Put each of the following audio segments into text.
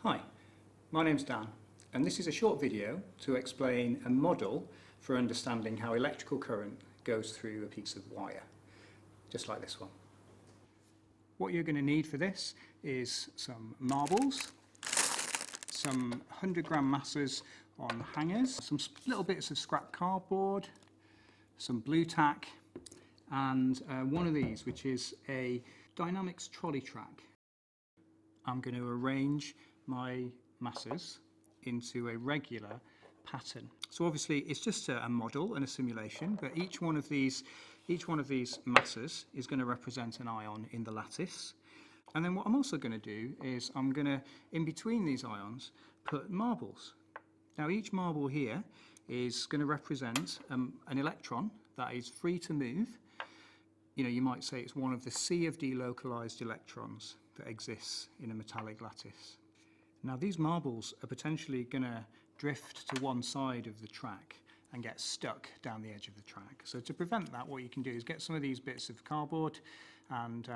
Hi, my name's Dan, and this is a short video to explain a model for understanding how electrical current goes through a piece of wire, just like this one. What you're going to need for this is some marbles, some 100-gram masses on hangers, some little bits of scrap cardboard, some blue tack, and one of these, which is a dynamics trolley track. I'm going to arrange my masses into a regular pattern. So obviously it's just a model and a simulation, but each one of these masses is going to represent an ion in the lattice. And then what I'm also going to do is I'm going to, in between these ions, put marbles. Now each marble here is going to represent an electron that is free to move. You might say it's one of the sea of delocalized electrons that exists in a metallic lattice. Now these marbles are potentially going to drift to one side of the track and get stuck down the edge of the track. So to prevent that, what you can do is get some of these bits of cardboard and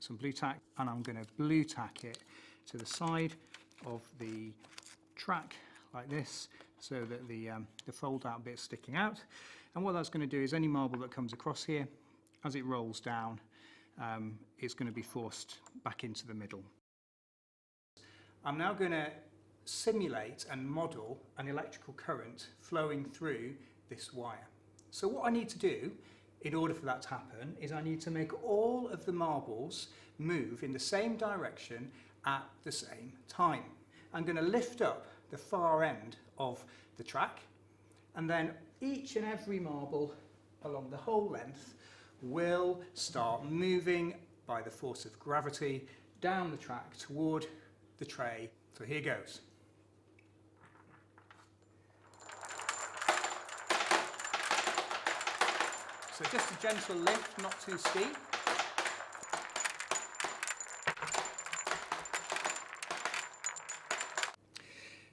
some blue tack, and I'm going to blue tack it to the side of the track like this, so that the fold out bit's sticking out. And what that's going to do is any marble that comes across here, as it rolls down, it's going to be forced back into the middle. I'm now going to simulate and model an electrical current flowing through this wire. So what I need to do in order for that to happen is I need to make all of the marbles move in the same direction at the same time. I'm going to lift up the far end of the track, and then each and every marble along the whole length will start moving by the force of gravity down the track toward the tray. So here goes. So just a gentle lift, not too steep.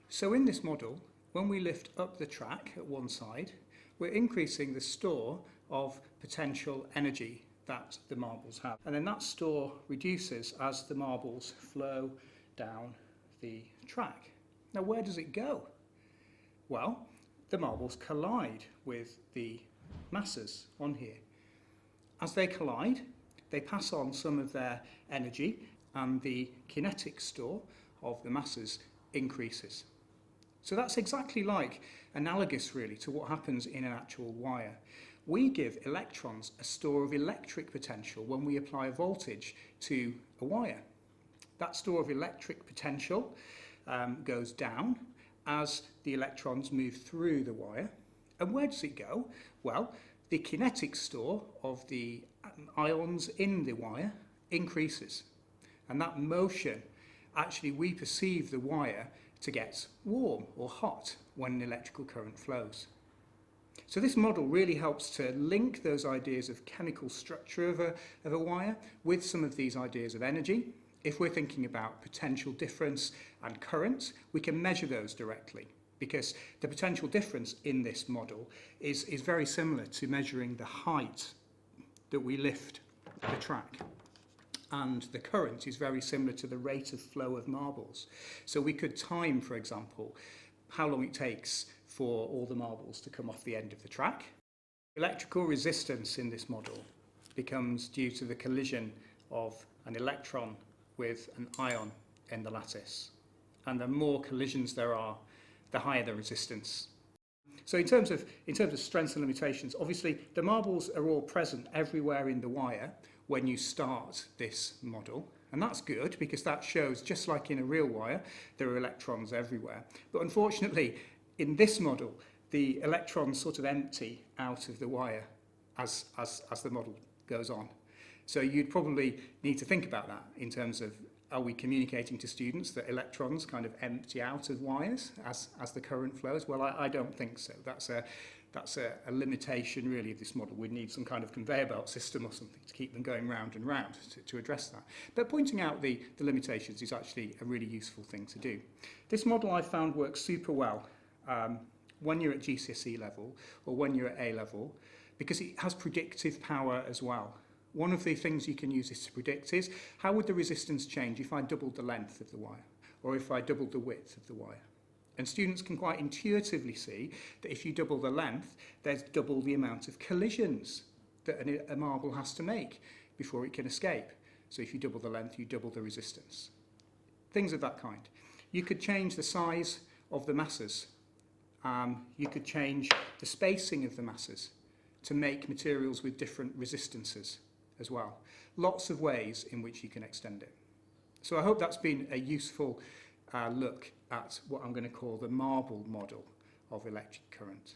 So in this model, when we lift up the track at one side, we're increasing the store of potential energy that the marbles have. And then that store reduces as the marbles flow down the track. Now where does it go? Well, the marbles collide with the masses on here. As they collide, they pass on some of their energy, and the kinetic store of the masses increases. So that's exactly analogous really to what happens in an actual wire. We give electrons a store of electric potential when we apply a voltage to a wire. That store of electric potential goes down as the electrons move through the wire. And where does it go? Well, the kinetic store of the ions in the wire increases. And that motion, actually we perceive the wire to get warm or hot when an electrical current flows. So this model really helps to link those ideas of chemical structure of a wire with some of these ideas of energy. If we're thinking about potential difference and current, we can measure those directly, because the potential difference in this model is very similar to measuring the height that we lift the track. And the current is very similar to the rate of flow of marbles. So we could time, for example, how long it takes for all the marbles to come off the end of the track. Electrical resistance in this model becomes due to the collision of an electron with an ion in the lattice. And the more collisions there are, the higher the resistance. So in terms of strengths and limitations, obviously the marbles are all present everywhere in the wire when you start this model. And that's good, because that shows, just like in a real wire, there are electrons everywhere. But unfortunately, in this model, the electrons sort of empty out of the wire as the model goes on. So you'd probably need to think about that in terms of, are we communicating to students that electrons kind of empty out of wires as the current flows? Well, I don't think so. That's a limitation really of this model. We'd need some kind of conveyor belt system or something to keep them going round and round to address that. But pointing out the limitations is actually a really useful thing to do. This model I found works super well when you're at GCSE level or when you're at A level, because it has predictive power as well. One of the things you can use this to predict is, how would the resistance change if I doubled the length of the wire? or if I doubled the width of the wire. And students can quite intuitively see that if you double the length, there's double the amount of collisions that a marble has to make before it can escape. So if you double the length, you double the resistance. Things of that kind. You could change the size of the masses. You could change the spacing of the masses to make materials with different resistances as well. Lots of ways in which you can extend it. So I hope that's been a useful look at what I'm going to call the marble model of electric current.